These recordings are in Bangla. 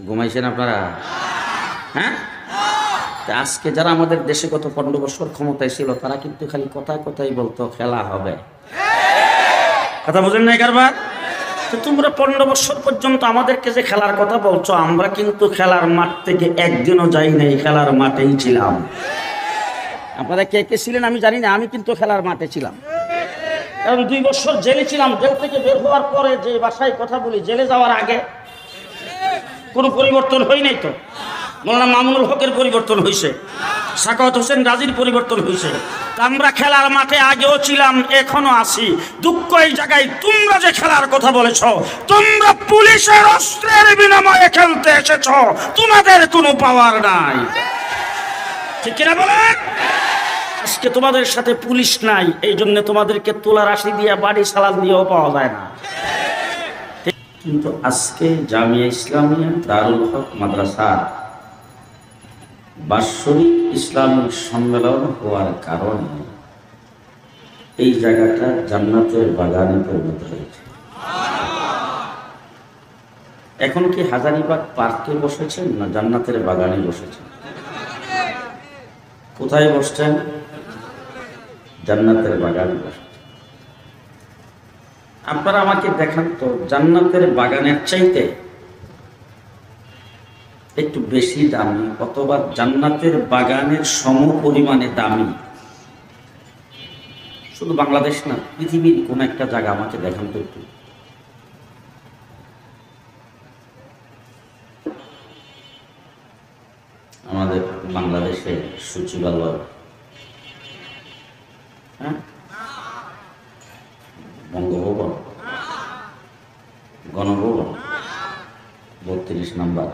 ঘুমাইছেন আপনারা? হ্যাঁ, আজকে যারা আমাদের দেশে গত 15 বছর ক্ষমতায় ছিল তারা কিন্তু খালি কথায় কথাই বলতো খেলা হবে। কথা বুঝেন নাই কারবার? তো তোমরা 15 বছর পর্যন্ত আমাদেরকে যে খেলার কথা বলছো, আমরা কিন্তু খেলার মাঠ থেকে একদিনও যাই নাই, খেলার মাঠেই ছিলাম। আপনারা কে কে ছিলেন আমি জানি না, আমি কিন্তু খেলার মাঠে ছিলাম। কারণ 2 বছর জেলে ছিলাম। জেল থেকে বের হওয়ার পরে যে বাসায় কথা বলি, জেলে যাওয়ার আগে কোনো পরিবর্তন হয় নাই তো। মৌলানা মামুনুল হকের পরিবর্তন হয়েছে, সাখাওয়াত হোসেন গাজীর পরিবর্তন হয়েছে। আমরা খেলার মাঠে আগেও ছিলাম, এখনো আছি। দুঃখ এই জায়গায়, তোমরা যে খেলার কথা বলেছ, তোমরা পুলিশের অস্ত্রের বিনিময়ে খেলতে এসেছ, তোমাদের কোনো পাওয়ার নাই। ঠিক কিনা বলেন? আজকে তোমাদের সাথে পুলিশ নাই, এই জন্য তোমাদেরকে তোলার আশি দিয়ে বাড়ি সালাদ দিয়েও পাওয়া যায় না। কিন্তু আজকে জামিয়া ইসলামিয়া দারুল হক মাদ্রাসা বাৎসরিক ইসলামিক সম্মেলন হওয়ার কারণে এই জায়গাটা জান্নাতের বাগানে পরিণত হয়েছে। এখন কি হাজারীবাগ পার্কে বসেছেন না জান্নাতের বাগানে বসেছেন? কোথায় বসছেন? জান্নাতের বাগানে বসেছেন। আপনারা আমাকে দেখান তো, জান্নাতের বাগানের চাইতে একটু বেশি দামি অথবা জান্নাতের বাগানের সম পরিমাণে দামি শুধু বাংলাদেশ না, পৃথিবীর কোন একটা জায়গা আমাকে দেখান তো একটু। আমাদের বাংলাদেশে সচিবালয়, হ্যাঁ, বঙ্গভবন, গণভবন 32 নম্বর,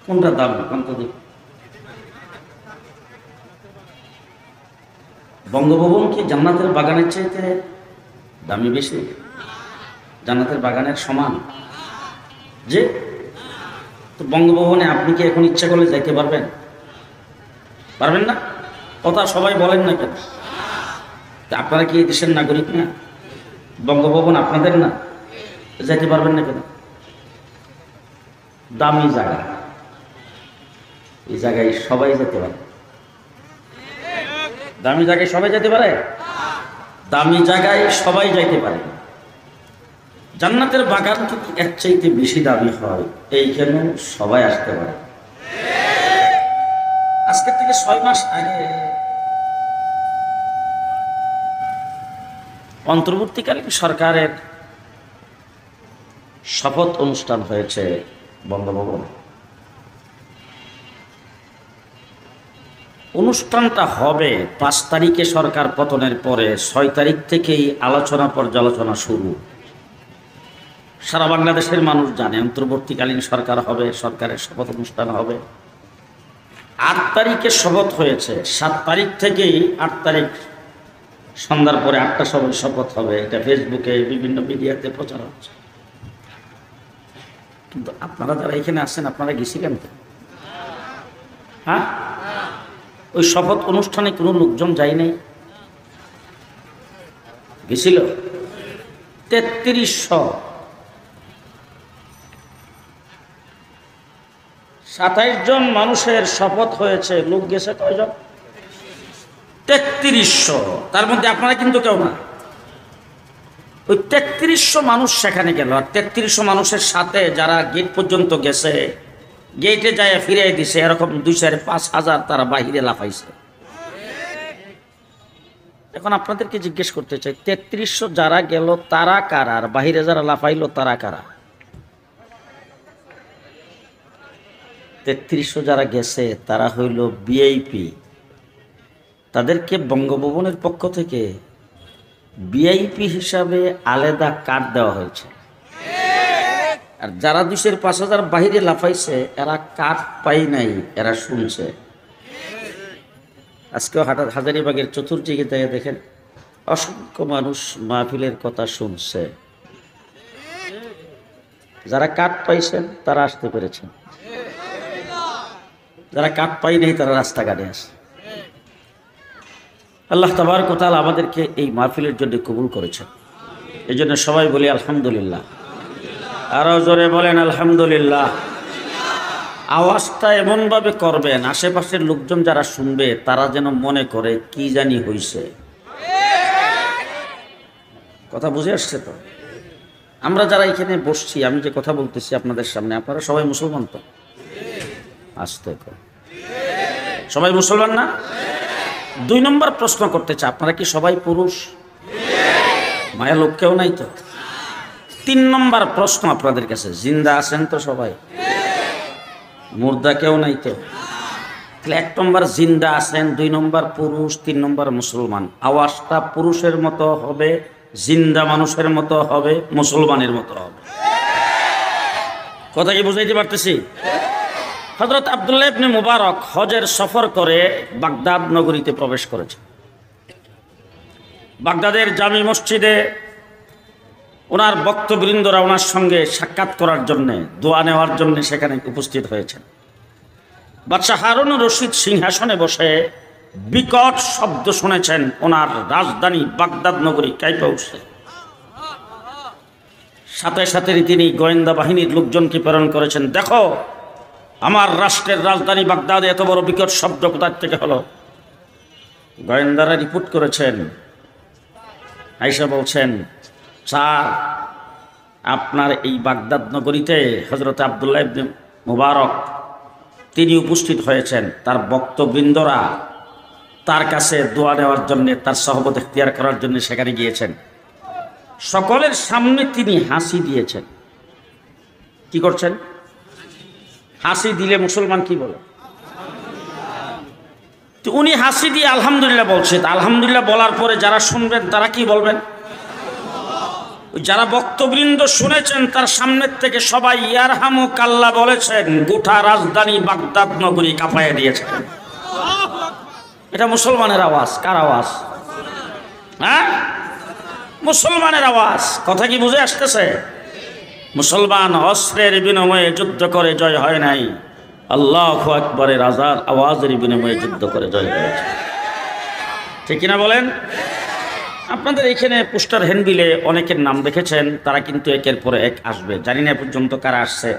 কোনটা দাম? কোনটা দিক? বঙ্গভবন কি জান্নাতের বাগানের চাইতে দামি বেশি? জান্নাতের বাগানের সমান? যে তো বঙ্গভবনে আপনি কি এখন ইচ্ছা করলে যাইতে পারবেন? পারবেন না? কথা সবাই বলেন না কেন? আপনারা কি এই দেশের নাগরিক না? বঙ্গভবন আপনাদের না? যাইতে পারবেন না কেন? দামি জায়গা, এই জায়গায় সবাই যেতে পারে। দামি জায়গায় সবাই যেতে পারে? দামি জায়গায় সবাই যাইতে পারে। জান্নাতের বাগান যদি এর চাইতে বেশি দামি হয়, এইখানে সবাই আসতে পারে। আজকের থেকে 6 মাস আগে অন্তর্বর্তীকালীন সরকারের শপথ অনুষ্ঠান হয়েছে বঙ্গভবনে। অনুষ্ঠানটা হবে 5 তারিখে সরকার পতনের পরে। 6 তারিখ থেকেই আলোচনা পর্যালোচনা শুরু। সারা বাংলাদেশের মানুষ জানে অন্তর্বর্তীকালীন সরকার হবে, সরকারের শপথ অনুষ্ঠান হবে। 8 তারিখে শপথ হয়েছে, 7 তারিখ থেকেই 8 তারিখ সন্ধ্যার পরে 8টার সময় শপথ হবে। এটা ফেসবুকে বিভিন্ন মিডিয়াতে প্রচার হচ্ছে। কিন্তু আপনারা যারা এখানে আসছেন, আপনারা গেছিলেন তো? হ্যাঁ, ওই শপথ অনুষ্ঠানে কোনো লোকজন যায় নাই? গেছিল 3300। 27 জন মানুষের শপথ হয়েছে, লোক গেছে কয়জন? 3300। তার মধ্যে আপনারা কিন্তু কেউ না। ওই 3300 মানুষ সেখানে গেল, আর 3300 মানুষের সাথে যারা গেট পর্যন্ত গেছে, গেটে যায় ফিরিয়ে দিছে, এরকম 2-5 হাজার তারা বাহিরে লাফাইছে। এখন আপনাদেরকে জিজ্ঞেস করতে চাই, 3300 যারা গেল তারা কারা, আর বাহিরে যারা লাফাইলো তারা কারা? 3300 যারা গেছে তারা হইল ভিআইপি। তাদেরকে বঙ্গভবনের পক্ষ থেকে ভিআইপি হিসাবে আলাদা কার্ড দেওয়া হয়েছে। আর যারা 2-5 হাজার বাহিরে লাফাইছে, এরা কার্ড পাই নাই, এরা শুনছে। আজকেও হাজারীবাগের চতুর্দিকে দেখেন অসংখ্য মানুষ মাহফিলের কথা শুনছে। যারা কার্ড পাইছেন তারা আসতে পেরেছেন, যারা কার্ড পাই নাই তারা রাস্তাঘাটে আসে। আল্লাহ তাবারক ওয়া তাআলা আমাদেরকে এই মাহফিলের জন্য কবুল করেছেন। এই জন্য সবাই বলি আলহামদুলিল্লাহ। আরো জোরে বলেন আলহামদুলিল্লাহ। আওয়াজটা এমনভাবে করবেন আশেপাশের লোকজন যারা শুনবে তারা যেন মনে করে কি জানি হইছে। কথা বুঝে আসছে তো? আমরা যারা এখানে বসছি, আমি যে কথা বলতেছি আপনাদের সামনে, আপনারা সবাই মুসলমান তো? আসতে সবাই মুসলমান না? 2 নম্বর প্রশ্ন করতে চাই, আপনারা কি সবাই পুরুষ? মায়া লোক কেউ নাই তো? 3 নম্বর প্রশ্ন আপনাদের কাছে, জিন্দা আছেন তো সবাই? মুর্দা কেউ নাই তো? 1 নম্বর জিন্দা আছেন, 2 নম্বর পুরুষ, 3 নম্বর মুসলমান। আওয়াজটা পুরুষের মতো হবে, জিন্দা মানুষের মতো হবে, মুসলমানের মতো হবে। কথা কি বুঝাইতে পারতেছি? হযরত আব্দুল্লাহ ইবনে মুবারক হজের সফর করে বাগদাদ নগরীতে প্রবেশ করেছে। বাগদাদের জামি মসজিদে ওনার ভক্তবৃন্দরা ওনার সঙ্গে সাক্ষাৎ করার জন্যে, দোয়া নেওয়ার জন্য সেখানে উপস্থিত হয়েছেন। বাদশাহ হারুনুর রশিদ সিংহাসনে বসে বিকট শব্দ শুনেছেন, ওনার রাজধানী বাগদাদ নগরী কাঁপে উঠছে। সাথে সাথে তিনি গোয়েন্দা বাহিনীর লোকজনকে প্রেরণ করেছেন, দেখো আমার রাষ্ট্রের রাজধানী বাগদাদে এত বড় বিকট শব্দ কোথা থেকে হলো। গোয়েন্দারা রিপোর্ট করেছেন, আয়েশা বলছেন, স্যার আপনার এই বাগদাদ নগরীতে হযরত আব্দুল্লাহ ইবনে মুবারক তিনি উপস্থিত হয়েছেন, তার ভক্তবৃন্দরা তার কাছে দোয়া নেওয়ার জন্য, তার সহবত ইখতিয়ার করার জন্য সেখানে গিয়েছেন। সকলের সামনে তিনি হাসি দিয়েছেন। কি করছেন? হাসি দিলে মুসলমান কি বলে? তো উনি হাসি দিয়ে আলহামদুলিল্লাহ বলছেন। আলহামদুলিল্লাহ বলার পরে যারা শুনবেন তারা কি বলবেন? যারা ভক্তবৃন্দ শুনেছেন তার সামনের থেকে সবাই ইয়ারহামুকাল্লাহ বলেছেন, গোটা রাজধানী বাগদাদ নগরী কাঁপাইয়া দিয়েছেন। এটা মুসলমানের আওয়াজ। কার আওয়াজ? হ্যাঁ, মুসলমানের আওয়াজ। কথা কি বুঝে আসতেছে? মুসলমান অস্ত্রের বিনিময়ে যুদ্ধ করে জয় হয় নাই, আল্লাহু আকবারের আওয়াজের বিনিময়ে যুদ্ধ করে জয় হয়েছে। ঠিক কিনা বলেন? আপনাদের এখানে পোস্টার হ্যান্ডবিলে অনেকের নাম দেখেছেন, তারা কিন্তু একের পরে এক আসবে। জানি না পর্যন্ত কারা আসছে,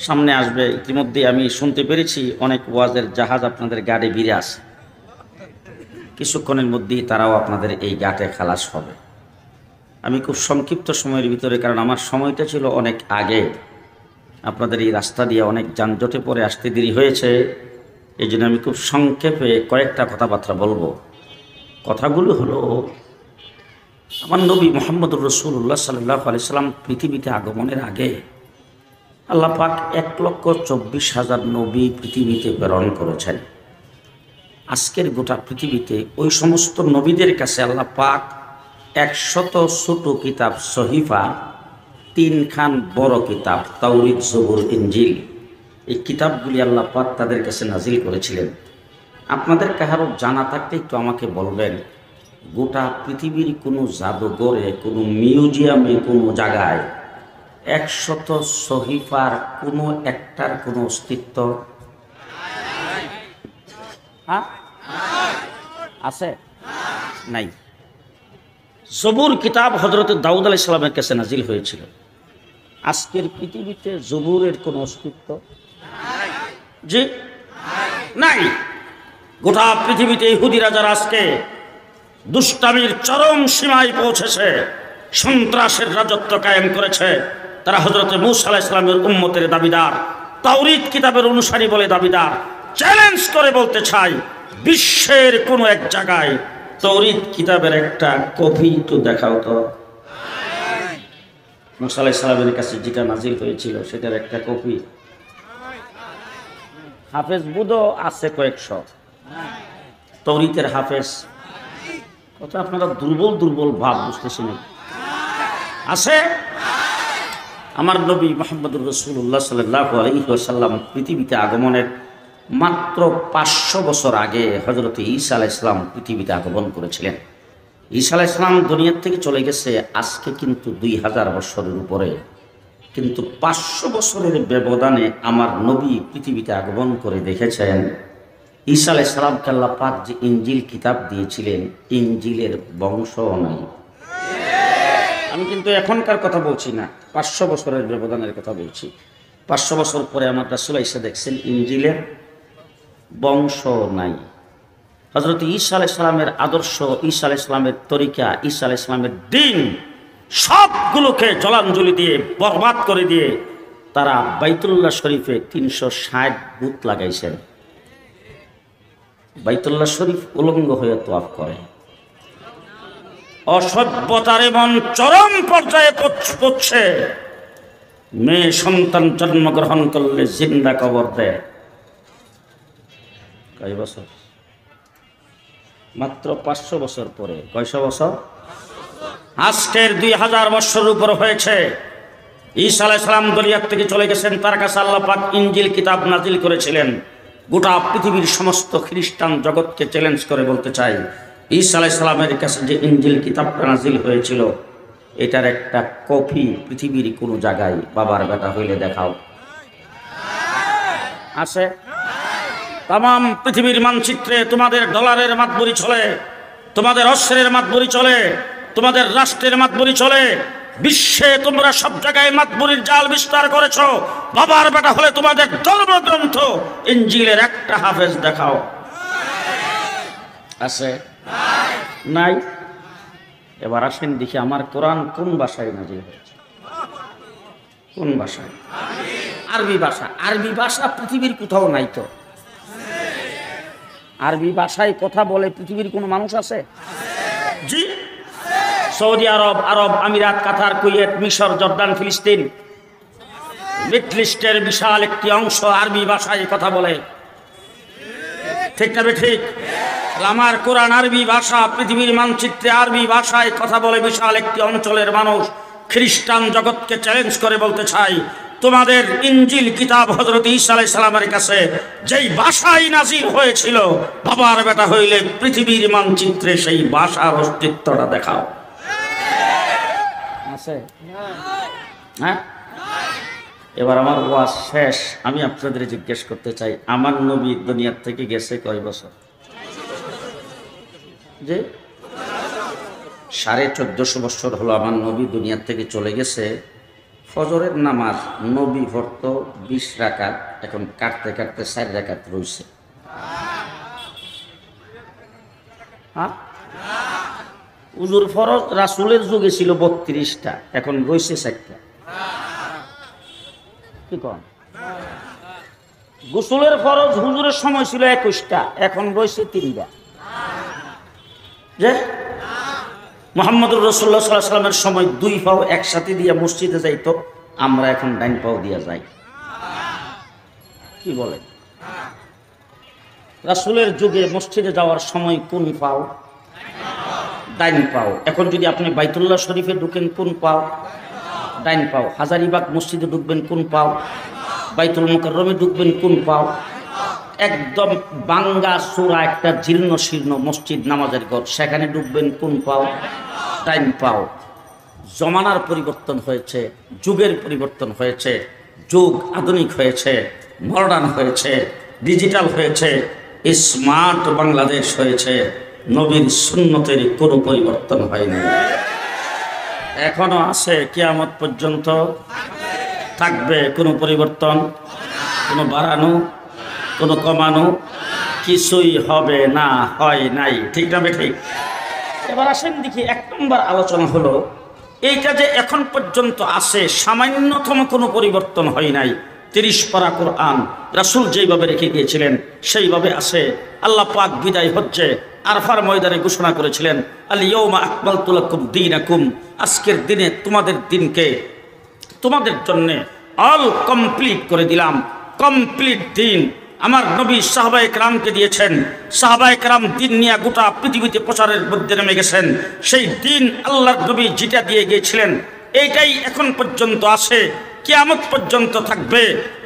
সামনে আসবে। ইতিমধ্যে আমি শুনতে পেরেছি অনেক ওয়াজের জাহাজ আপনাদের গাড়ি ভিড়ে আছে। কিছুক্ষণের মধ্যেই তারাও আপনাদের এই ঘাটে খালাস হবে। আমি খুব সংক্ষিপ্ত সময়ের ভিতরে, কারণ আমার সময়টা ছিল অনেক আগে, আপনাদের এই রাস্তা দিয়ে অনেক যানজটে পরে আসতে দেরি হয়েছে, এই জন্য আমি খুব সংক্ষেপে কয়েকটা কথাবার্তা বলবো। কথাগুলো হলো, আমার নবী মুহাম্মদুর রাসূলুল্লাহ সাল্লাল্লাহু আলাইহি সাল্লাম পৃথিবীতে আগমনের আগে আল্লাহ পাক 1,24,000 নবী পৃথিবীতে প্রেরণ করেছেন। আজকের গোটা পৃথিবীতে ওই সমস্ত নবীদের কাছে আল্লাহ পাক 100 ছোট কিতাব সহিফা, 3 খান বড় কিতাব তাওরীত, জবুর, ইনজিল, এই কিতাবগুলি আল্লাহ পাক তাদের কাছে নাজিল করেছিলেন। আপনাদের কারো জানা থাকলে একটু আমাকে বলবেন, গোটা পৃথিবীর কোনো জাদুঘরে, কোনো মিউজিয়ামে, কোনো জায়গায় 100 সহিফার কোনো একটার কোনো অস্তিত্ব আছে? নাই। জবুর কিতাব হযরত দাউদ আলাইহিস সালামের কাছে নাজিল হয়েছিল। আজকের পৃথিবীতে জবুরের কোনো অস্তিত্ব জি নাই। গোটা পৃথিবীতে ইহুদিরা যারা আজকে দুষ্টামির চরম সীমায় পৌঁছেছে, সন্ত্রাসের রাজত্ব কায়েম করেছে, তারা হযরত মূসা আলাইহিস সালামের উম্মতের দাবিদার, তাওরীত কিতাবের অনুসারী বলে দাবিদার। চ্যালেঞ্জ করে বলতে চাই, বিশ্বের কোনো এক জায়গায় তাওরীত কিতাবের একটা কপি তো দেখাও তো। মূসা আলাইহিস সালামের কাছে যেটা নাজিল হয়েছিল সেটার একটা কপি। হাফেজ বুধও আছে কয়েকশো, তাওরীতের হাফেজ কত? আপনারা দুর্বল দুর্বল ভাব বুঝতেছেন আছে? আমার নবী মুহাম্মদুর রাসূলুল্লাহ সাল্লাল্লাহু আলাইহি ওয়াসাল্লাম পৃথিবীতে আগমনের মাত্র 500 বছর আগে হযরত ঈসা আলাইহিস সালাম পৃথিবীতে আগমন করেছিলেন। ঈসা আলাইহিস সালাম দুনিয়ার থেকে চলে গেছে আজকে কিন্তু 2000 বছরের উপরে, কিন্তু 500 বছরের ব্যবধানে আমার নবী পৃথিবীতে আগমন করে দেখেছেন। ঈসা আলাইহিস সালামকে আল্লাহ পাক যে ইনজিল কিতাব দিয়েছিলেন, ইনজিলের বংশও নাই। আমি কিন্তু এখনকার কথা বলছি না, 500 বছরের ব্যবধানের কথা বলছি। 500 বছর পরে আমার রাসূল এসে দেখছেন ইনজিলের বংশ নাই। হযরত ঈসা আলাইহিস সালামের আদর্শ, ঈসা আলাইহিস সালামের তরিকা, ঈসা আলাইহিস সালামের দ্বীন সবগুলোকে জলাঞ্জলি দিয়ে বরবাদ করে দিয়ে তারা বাইতুল্লাহ শরীফে 360 বুত লাগাইছেন। বাইতুল্লাহ শরীফ উলঙ্গ হয়ে তোয়াফ করে। অসভ্যতার এমন চরম পর্যায়ে পৌঁছছে, মেয়ে সন্তান জন্মগ্রহণ করলে জিন্দা কবর দেয়। কয় বছর? মাত্র 500 বছর পরে। কয়শো বছর? আজকের 2000 বছর উপর হয়েছে। ঈসা আলাইহিস সালাম দুনিয়া থেকে চলে গেছেন, তার কাছে আল্লাহ পাক ইনজিল কিতাব নাজিল করেছিলেন। গোটা পৃথিবীর সমস্ত খ্রিস্টান জগৎকে চ্যালেঞ্জ করে বলতে চাই, ঈসা আলাইহিস সালামের কাছে যে ইনজিল কিতাবটা নাজিল হয়েছিল, এটার একটা কপি পৃথিবীর কোনো জায়গায় বাবার বেটা হইলে দেখাও। আছে? তাম পৃথিবীর মানচিত্রে তোমাদের ডলারের মাতবরি চলে, তোমাদের অস্ত্রের মাতবরি চলে, তোমাদের রাষ্ট্রের মাতবরি চলে, বিশ্বে তোমরা সব জায়গায় মাতবরির জাল বিস্তার করেছো। বাবার বেটা হলে তোমাদের ধর্মগ্রন্থ ইনজিলের একটা হাফেজ দেখাও। আছে? নাই। এবার আসেন দেখি আমার কোরআন কোন ভাষায় নাজিল হয়েছে। কোন ভাষায়? আরবি ভাষা। আরবি ভাষা পৃথিবীর কোথাও নাই তো। আরবি ভাষায় কথা বলে পৃথিবীর কোনো মানুষ আছে? জি। সৌদি আরব, আরব আমিরাত, কাতার, কুয়েত, মিশর, জর্দান, ফিলিস্তিন, মিডল ইস্টের বিশাল একটি অংশ আরবি ভাষায় কথা বলে। ঠিক না ঠিক? আমার কোরআন আরবি ভাষা, পৃথিবীর মানচিত্রে আরবি ভাষায় কথা বলে বিশাল একটি অঞ্চলের মানুষ। খ্রিস্টান জগৎকে চ্যালেঞ্জ করে বলতে চাই, তোমাদের ইনজিল কিতাব হযরত ঈসা আলাইহিস সালামের কাছে যেই ভাষায় নাজিল হয়েছিল, বাবার বেটা হইলে পৃথিবীর মানচিত্রে সেই ভাষার অস্তিত্বটা দেখাও। আছে? হ্যাঁ। এবার আমার ওয়াজ শেষ। আমি আপনাদের জিজ্ঞেস করতে চাই, আমার নবী দুনিয়ার থেকে গেছে কয় বছর? যে 1450 বছর হলো আমার নবী দুনিয়ার থেকে চলে গেছে। ফজরের নামাজ নবী পড়ত 20 রাকাত, এখন কাটতে কাটতে 4 রাকাত রয়েছে। হ্যাঁ, উজুর ফরজ রাসূলের যুগে ছিল 32টা, এখন রয়েছে 4টা। কি কন? গোসলের ফরজ হুজুরের সময় ছিল 21টা, এখন রয়েছে 3টা। যে মুহাম্মদুর রাসূলুল্লাহ সাল্লাল্লাহু আলাইহি ওয়াসাল্লামের সময় 2 পাও একসাথে দিয়ে মসজিদে যাইতো, আমরা এখন ডাইন পাও দিয়ে যাই। কি বলেন? রাসূলের যুগে মসজিদে যাওয়ার সময় কোন পাও? ডাইন পাও। এখন যদি আপনি বাইতুল্লাহ শরীফে ঢুকেন কোন পাও? ডাইন পাও। হাজারিবাগ মসজিদে ঢুকবেন কোন পাও? বাইতুল মুকাররমে ঢুকবেন কোন পাও? একদম বাঙ্গা চূড়া একটা জীর্ণ শীর্ণ মসজিদ, নামাজের ঘর, সেখানে ঢুকবেন কোন পাও? ডাইন পাও। জমানার পরিবর্তন হয়েছে, যুগের পরিবর্তন হয়েছে, যুগ আধুনিক হয়েছে, মডার্ন হয়েছে, ডিজিটাল হয়েছে, স্মার্ট বাংলাদেশ হয়েছে। নবীর সুন্নতের কোনো পরিবর্তন হয়নি, এখনো আছে, কিয়ামত পর্যন্ত থাকবে। কোনো পরিবর্তন, কোনো বাড়ানো, কোনো কমানো কিছুই হবে না, হয় নাই। ঠিক না ঠিক? এবার আসেন দেখি, 1 নম্বর আলোচনা হলো এইটা যে এখন পর্যন্ত আছে, সামান্যতম কোনো পরিবর্তন হয় নাই। 30 পারা কোরআন রাসূল যেইভাবে রেখে গিয়েছিলেন সেইভাবে আছে। আল্লাহ পাক বিদায় হচ্ছে আরফার ময়দানে ঘোষণা করেছিলেন, আল ইয়াউমা আকমালতু লাকুম দীনাকুম, আজকের দিনে তোমাদের দিনকে তোমাদের জন্য অল কমপ্লিট করে দিলাম। কমপ্লিট দিন আমার নবী সাহাবায়ে কেরামকে দিয়েছেন। সাহাবায়ে কেরাম দিন নিয়ে গোটা পৃথিবীতে প্রচারের মধ্যে নেমে গেছেন। সেই দিন আল্লাহর নবী যেটা দিয়ে গিয়েছিলেন এইটাই এখন পর্যন্ত আছে। কিয়ামত পর্যন্ত থাকবে।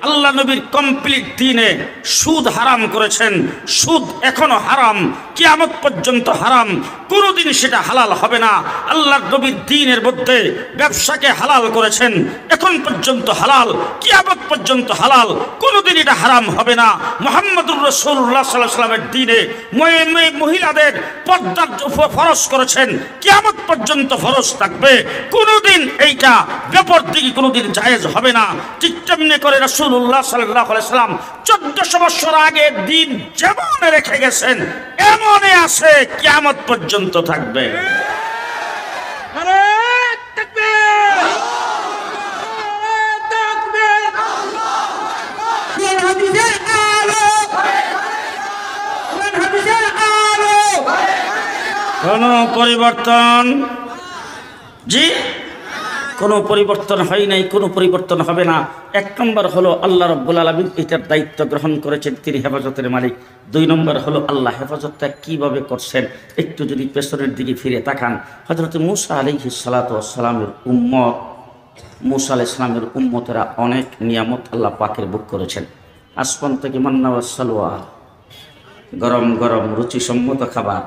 আল্লাহ নবীর কমপ্লিট দ্বীনে সুদ হারাম করেছেন, সুদ এখনো হারাম, কিয়ামত পর্যন্ত হারাম, কোনোদিন সেটা হালাল হবে না। আল্লাহ নবীর দ্বীনের মধ্যে ব্যবসাকে হালাল করেছেন, এখন পর্যন্ত হালাল, কিয়ামত পর্যন্ত হালাল, কোনোদিন এটা হারাম হবে না। মুহাম্মদুর রাসূলুল্লাহ সাল্লাল্লাহু আলাইহি ওয়াসাল্লামের দ্বীনে মহিলাদের পর্দার ফরজ করেছেন, কিয়ামত পর্যন্ত ফরজ থাকবে, কোনোদিন এইটা বেপরদিকি কোনোদিন জায়েজ হবে না। ঠিক তেমনি করে রাসূলুল্লাহ সাল্লাল্লাহু আলাইহি ওয়াসাল্লাম 1400 বছর আগে দিন যেমন রেখে গেছেন এমনই আছে, কিয়ামত পর্যন্ত থাকবে। কোন পরিবর্তন জি কোনো পরিবর্তন হয় নাই, কোনো পরিবর্তন হবে না। এক নম্বর হলো আল্লাহ রাব্বুল আলামিন এটার দায়িত্ব গ্রহণ করেছেন, তিনি হেফাজতের মালিক। দুই নম্বর হলো আল্লাহ হেফাজতটা কিভাবে করছেন, একটু যদি পেছনের দিকে ফিরে তাকান, হযরত মূসা আলাইহিস সালাতু ওয়াস সালামের উম্মত, মূসা আলাইহিস সালামের উম্মতেরা অনেক নিয়ামত আল্লাহ পাকের ভোগ করেছেন। আসমান থেকে মান্না ওয়াস সালওয়া, গরম গরম রুচিসম্মত খাবার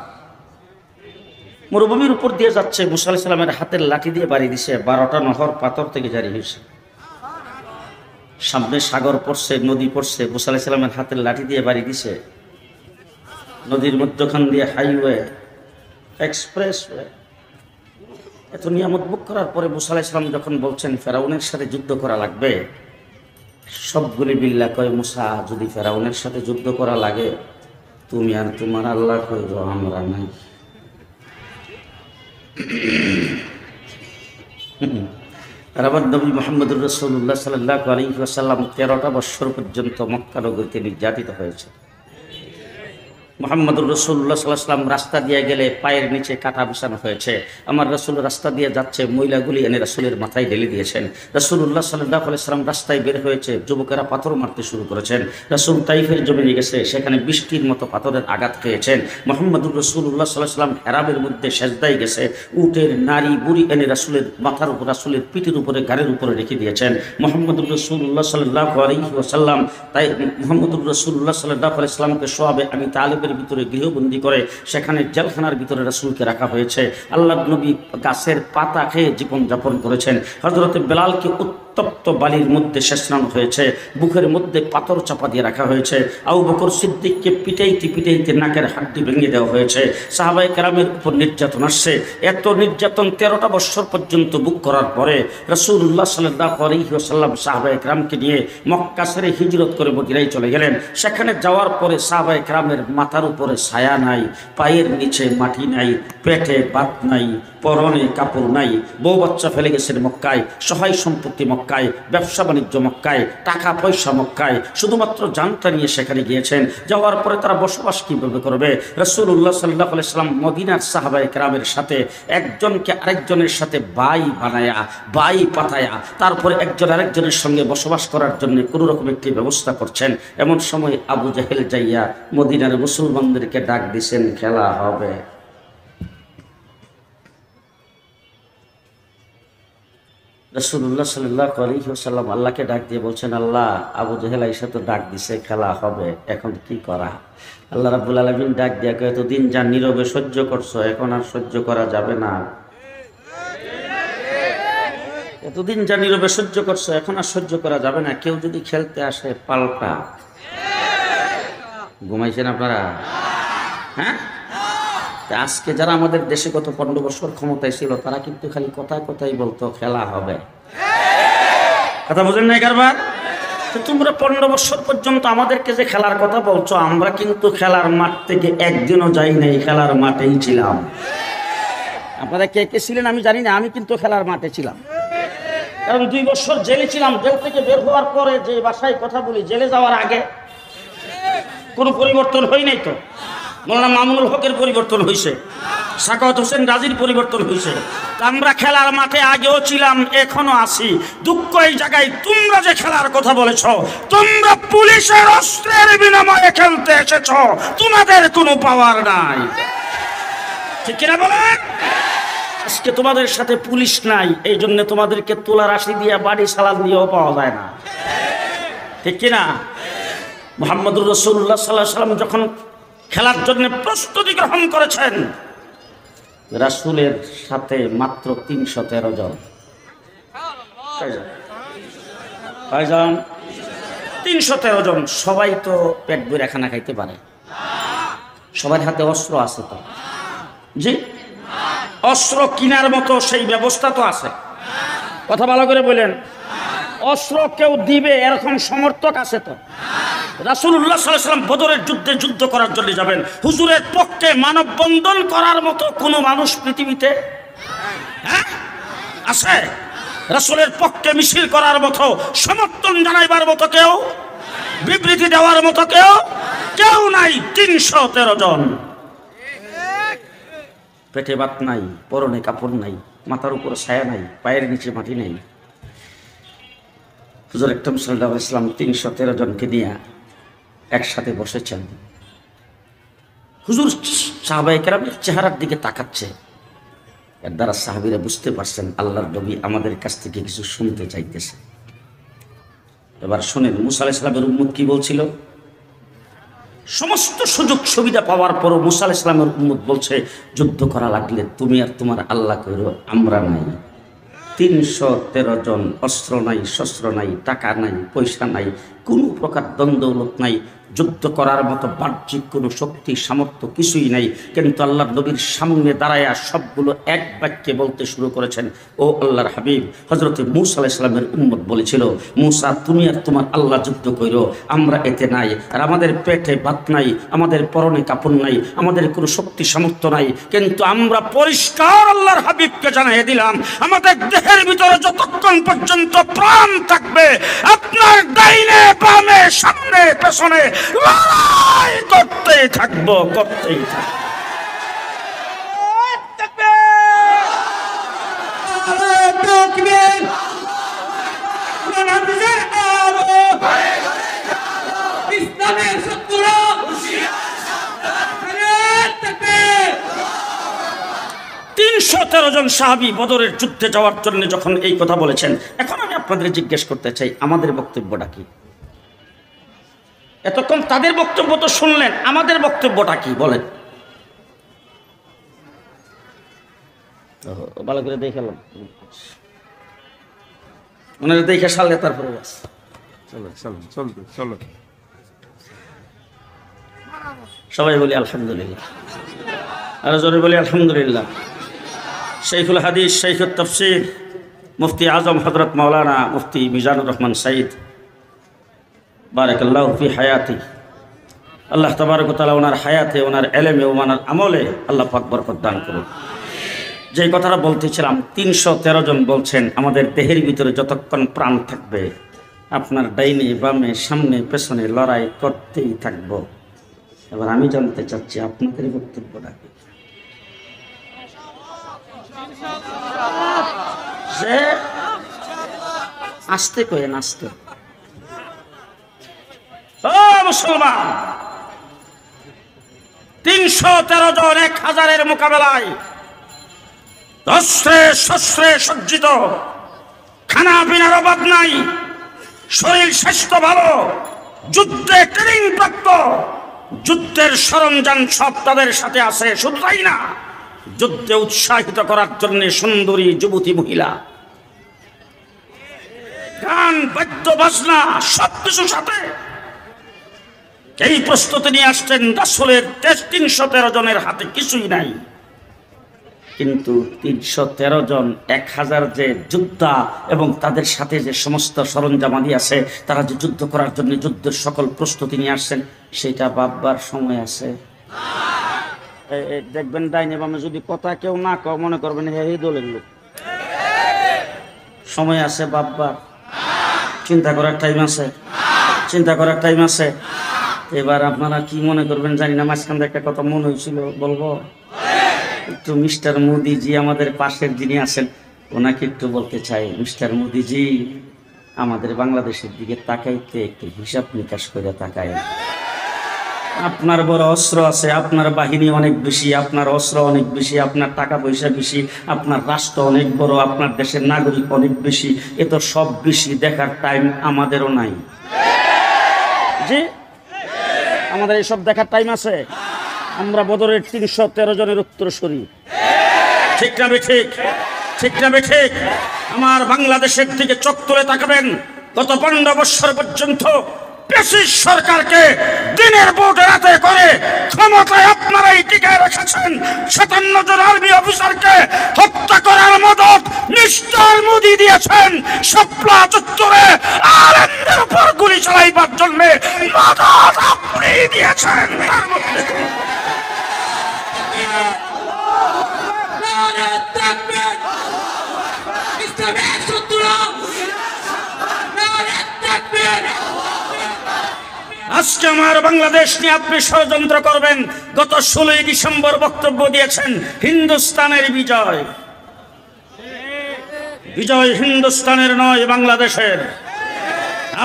মরুভূমির উপর দিয়ে যাচ্ছে, মূসা আলাইহিস সালামের হাতের লাঠি দিয়ে বাড়ি দিছে, 12টা নহর পাথর থেকে জারি হয়েছে। সামনে সাগর পড়ছে, নদী পড়ছে, মূসা আলাইহিস সালামের হাতের লাঠি দিয়ে বাড়ি দিছে। নদীর মধ্যখান দিয়ে হাইওয়ে, এক্সপ্রেসওয়ে, এত নিয়ামত ভোগ করার পরে মূসা আলাইহিস সালাম যখন বলছেন ফেরাউনের সাথে যুদ্ধ করা লাগবে, সবগুলি বিল্লাহ কয়, মূসা যদি ফেরাউনের সাথে যুদ্ধ করা লাগে তুমি আর তোমার আল্লাহ কইব, আমরা নাই। আর আমার নবী মুহাম্মদুর রাসূলুল্লাহ সাল্লাল্লাহু আলাইহি ওয়াসাল্লাম 13টা বছর পর্যন্ত মক্কা নগরীতে নির্যাতিত হয়েছে। মুহাম্মদুর রাসূলুল্লাহ সাল্লাল্লাহু আলাইহি ওয়াসাল্লাম রাস্তা দিয়ে গেলে পায়ের নিচে কাঁটা বিছানো হয়েছে। আমার রাসূল রাস্তা দিয়ে যাচ্ছে, মহিলাগুলি এনে রাসূলের মাথায় ঢেলে দিয়েছেন। রাসূলুল্লাহ সাল্লাল্লাহু আলাইহি ওয়াসাল্লাম রাস্তায় বের হয়েছে, যুবকেরা পাথর মারতে শুরু করেছেন। রাসূল তাইফের জমিনে গেছে, সেখানে বৃষ্টির মতো পাথরের আঘাত খেয়েছেন। মুহাম্মদুর রাসূলুল্লাহ সাল্লাল্লাহু আলাইহি ওয়াসাল্লাম হেরামের মধ্যে সেজদায় গেছে, উটের নারী বুড়ি এনে রাসূলের মাথার উপর, রাসূলের পিঠের উপরে, গাড়ির উপরে রেখে দিয়েছেন। মুহাম্মদুর রাসূলুল্লাহ সাল্লাল্লাহু আলাইহি ওয়াসাল্লাম তাই মুহাম্মদুর রাসূলুল্লাহ সাল্লাল্লাহু আলাইহি ওয়াসাল্লামকে সোয়াবে আমি তালেবের ভিতরে গৃহবন্দী করে সেখানে জেলখানার ভিতরে রাসূলকে রাখা হয়েছে। আল্লাহর নবী গাছের পাতা খেয়ে জীবনযাপন করেছেন। হযরত বেলালকে উত্তপ্ত বালির মধ্যে শেষনানো হয়েছে, বুকের মধ্যে পাথর চাপা দিয়ে রাখা হয়েছে। আবু বকর সিদ্দিককে পিটাইতে পিটাইতে নাকের হাড্ডি ভেঙে দেওয়া হয়েছে। সাহাবায়ে কেরামের উপর নির্যাতন আসছে। এত নির্যাতন 13টা বছর পর্যন্ত বুক করার পরে রাসূলুল্লাহ সাল্লাল্লাহু আলাইহি ওয়াসাল্লাম সাহাবায়ে কেরামকে নিয়ে মক্কা ছেড়ে হিজরত করে মদিনায় চলে গেলেন। সেখানে যাওয়ার পরে সাহাবায়ে কেরামের মাথার উপরে ছায়া নাই, পায়ের নিচে মাটি নাই, পেটে ভাত নাই, পরনে কাপড় নাই, বউ বাচ্চা ফেলে গেছেন মক্কায়, সহায় সম্পত্তি মক্কায়, ব্যবসা বাণিজ্য মক্কায়, টাকা পয়সা মক্কায়, শুধুমাত্র জানটা নিয়ে সেখানে গিয়েছেন। যাওয়ার পরে তারা বসবাস কীভাবে করবে? রাসূলুল্লাহ সাল্লাল্লাহু আলাইহি ওয়াসাল্লাম মদিনার সাহাবায়ে কেরামের সাথে একজনকে আরেকজনের সাথে বাই বানায়া, বাই পাতায়া, তারপরে একজন আরেকজনের সঙ্গে বসবাস করার জন্য কোনো রকম একটি ব্যবস্থা করছেন। এমন সময় আবু জাহেল যাইয়া মদিনার মুসলমানদেরকে ডাক দিছেন, খেলা হবে। রাসূলুল্লাহ সাল্লাল্লাহু আলাইহি ওয়াসাল্লাম আল্লাহকে ডাক দিয়ে বলছেন, আল্লাহ, আবু জাহেল আইসা তো ডাক দিছে, খেলা হবে, এখন কি করা? আল্লাহ রাব্বুল আলামিন ডাক দিয়া কয়, এতদিন যা নীরবে সহ্য করছো, এখন আর সহ্য করা যাবে না। এতদিন যা নীরবে সহ্য করছো, এখন আর সহ্য করা যাবে না। কেউ যদি খেলতে আসে পাল্টা। ঘুমাইছেন আপনারা? হ্যাঁ, আজকে যারা আমাদের দেশে গত 15 বছর ক্ষমতায় ছিল তারা কিন্তু খালি কথায় কথাই বলতো খেলা হবে। কথা বুঝেন নাই কারবার? তো তোমরা 15 বছর পর্যন্ত আমাদেরকে যে খেলার কথা বলছো, আমরা কিন্তু খেলার মাঠ থেকে একদিনও যাই নাই, খেলার মাঠেই ছিলাম। আপনারা কে কে ছিলেন আমি জানি না, আমি কিন্তু খেলার মাঠে ছিলাম। কারণ 2 বছর জেলে ছিলাম। জেল থেকে বের হওয়ার পরে যে বাসায় কথা বলি, জেলে যাওয়ার আগে কোনো পরিবর্তন হয় নাই তো। মৌলানা মামুনুল হকের পরিবর্তন হয়েছে, সাখাওয়াত হোসেন রাজির পরিবর্তন হয়েছে। আমরা খেলার মাঠে আগেও ছিলাম, এখনো আছি। দুঃখ এই জায়গায়, তোমরা যে খেলার কথা বলেছ, তোমরা পুলিশের অস্ত্রের বিনিময়ে খেলতে এসেছ, তোমাদের কোনো পাওয়ার নাই। ঠিক কিনা বলেন? আজকে তোমাদের সাথে পুলিশ নাই, এই জন্য তোমাদেরকে তোলার আশি দিয়ে বাড়ি সালাদ দিয়েও পাওয়া যায় না, ঠিক কিনা? মুহাম্মদুর রাসূলুল্লাহ সাল্লাল্লাহু আলাইহি ওয়াসাল্লাম যখন খেলার জন্য প্রস্তুতি গ্রহণ করেছেন, রাসূলের সাথে মাত্র 313 জন। কয়জন? 313 জন। সবাই তো পেট ভরে খানা খাইতে পারে? সবার হাতে অস্ত্র আছে তো? জি, অস্ত্র কিনার মতো সেই ব্যবস্থা তো আছে? কথা ভালো করে বলেন। অস্ত্র কেউ দিবে এরকম সমর্থক আছে তো? রাসূলুল্লাহ সাল্লাল্লাহু আলাইহি ওয়াসাল্লাম বদরের যুদ্ধে যুদ্ধ করার জন্য যাবেন, হুজুরের পক্ষে মানববন্ধন করার মতো কোনো মানুষ পৃথিবীতে আছে? রাসূলের পক্ষে মিছিল করার মতো, সমর্থন জানাইবার মতো কেউ, বিবৃতি দেওয়ার মতো কেউ নাই। 313 জন। পেটে ভাত নাই, পরনে কাপড় নাই, মাথার উপর ছায়া নাই, পায়ের নিচে মাটি নেই। হুজুর আকরাম সাল্লাল্লাহু আলাইহি ওয়াসাল্লাম 313 জনকে নিয়ে একসাথে বসেছেন। হুজুর সাহাবায়ে কেরামের চেহারার দিকে তাকাচ্ছে, এর দ্বারা সাহাবীরা বুঝতে পারছেন আল্লাহর নবী আমাদের কাছ থেকে কিছু শুনতে চাইতেছে। এবার শুনেন মুসা আলাইহিস সালামের উম্মত কি বলছিল। সমস্ত সুযোগ সুবিধা পাওয়ার পরও মুসা আলাইহিস সালামের উম্মত বলছে, যুদ্ধ করা লাগলে তুমি আর তোমার আল্লাহ কইরো, আমরা নাই। 313 জন, অস্ত্র নাই, শস্ত্র নাই, টাকা নাই, পয়সা নাই, কোনো প্রকার দ্বন্দ্বলত নাই, যুদ্ধ করার মতো বাহ্যিক কোনো শক্তি সামর্থ্য কিছুই নাই। কিন্তু আল্লাহর নবীর সামনে দাঁড়ায়া সবগুলো এক বাক্যে বলতে শুরু করেছেন, ও আল্লাহর হাবিব। হযরত মূসা আলাইহিস সালামের উম্মত বলেছিল, মূসা তুমি আর তোমার আল্লাহ যুদ্ধ কইরো, আমরা এতে নাই। আর আমাদের পেটে ভাত নাই, আমাদের পরনে কাপড় নাই, আমাদের কোনো শক্তি সামর্থ্য নাই, কিন্তু আমরা পরিষ্কার আল্লাহর হাবিবকে জানিয়ে দিলাম, আমাদের দেহের ভিতরে যতক্ষণ পর্যন্ত প্রাণ থাকবে আপনার ডাইনে বামে সামনে পেছনে লড়াই করতেই থাকবো, করতেই থাকবো। ইসলামের শত্রুরা 313 জন সাহাবী বদরের যুদ্ধে যাওয়ার জন্য যখন এই কথা বলেছেন, এখন আমি আপনাদের জিজ্ঞেস করতে চাই আমাদের বক্তব্যটা কি? এতক্ষণ তাদের বক্তব্য তো শুনলেন, আমাদের বক্তব্যটা কি বলেন? ভালো করে দেখে এলাম, ওনারা দেখে সালে তারপরে বাস চলো চলো চলো চলো সবাই বলি আলহামদুলিল্লাহ, আরো জোরে বলি আলহামদুলিল্লাহ। শাইখুল হাদিস, শাইখুল তাফসীর, মুফতি আজম হযরত মাওলানা মুফতি মিজানুর রহমান সাঈদ বারাকাল্লাহু ফি হায়াতি, আল্লাহ তাবারক ওয়া তাআলা ওনার হায়াতে, ওনার ইলমে, ওনার আমলে আল্লাহ পাক বরকত দান করুন। যে কথাটা বলতেছিলাম, 313 জন বলছেন আমাদের দেহের ভিতরে যতক্ষণ প্রাণ থাকবে আপনার ডাইনে বামে সামনে পেছনে লড়াই করতেই থাকবো। এবার আমি জানতে চাচ্ছি আপনাদের বক্তব্যটা কি? যে আসতে কয়ে নাচতে, ও মুসলমান, 313 জন 1000-এর মোকাবেলায় অস্ত্রে শস্ত্রে সজ্জিত, খানা পিনার অভাব নাই, শরীর স্বাস্থ্য ভালো, যুদ্ধে ট্রেনিং প্রাপ্ত, যুদ্ধের সরঞ্জাম সব তাদের সাথে আছে। শুধু তাই না, যুদ্ধে উৎসাহিত করার জন্য সুন্দরী যুবতী মহিলা, গান বাদ্য বাজনা সব কিছুর সাথে এই প্রস্তুতি নিয়ে আসছেন। রাসূলের 313 জনের হাতে কিছুই নাই, কিন্তু 313 জন 1000 যে যোদ্ধা এবং তাদের সাথে যে সমস্ত সরঞ্জামাদি আছে, তারা যে যুদ্ধ করার জন্য যুদ্ধের সকল প্রস্তুতি নিয়ে আসছেন, সেটা ভাববার সময় আছে? দেখবেন ডাইনে বামে যদি কথা কেউ না কয় মনে করবেন এই দলের লোক। সময় আছে ভাববার, চিন্তা করার টাইম আছে, চিন্তা করার টাইম আছে। এবার আপনারা কি মনে করবেন জানি না, মাঝখান একটা কথা মনে হয়েছিল বলবো একটু। মিস্টার মোদিজি আমাদের পাশের যিনি আছেন, ওনাকে একটু বলতে চাই, মিস্টার মোদিজি আমাদের বাংলাদেশের দিকে তাকাইতে একটু হিসাব নিকাশ করে তাকায়। আপনার বড় অস্ত্র আছে, আপনার বাহিনী অনেক বেশি, আপনার অস্ত্র অনেক বেশি, আপনার টাকা পয়সা বেশি, আপনার রাষ্ট্র অনেক বড়, আপনার দেশের নাগরিক অনেক বেশি। এ তো সব বেশি দেখার টাইম আমাদেরও নাই। জি, আমাদের এইসব দেখার টাইম আছে? আমরা বদরের 313 জনের উত্তরসূরি। ঠিক না ঠিক? ঠিক না ঠিক? আমার বাংলাদেশের দিকে চোখ তুলে তাকাবেন। গত 15 বছর পর্যন্ত ব্রিটিশ সরকারকে দিনের ভোট রাতে করে ক্ষমতায় আপনারাই টিকায় রেখেছেন। 57 জন আর্মি অফিসারকে হত্যা করার মদত মিস্টার মোদি দিয়েছেন। শাপলা চত্বরে আলেমদের উপর গুলি চালাইবার জন্য মদত আপনি দিয়েছেন। নারে তাকবীর! ইসলামের শত্রুরা! নারে তাকবীর! আজকে আমার বাংলাদেশ নিয়ে আপনি ষড়যন্ত্র করবেন। গত 16 ডিসেম্বর বক্তব্য দিয়েছেন হিন্দুস্তানের বিজয়। বিজয় হিন্দুস্তানের নয়, বাংলাদেশের।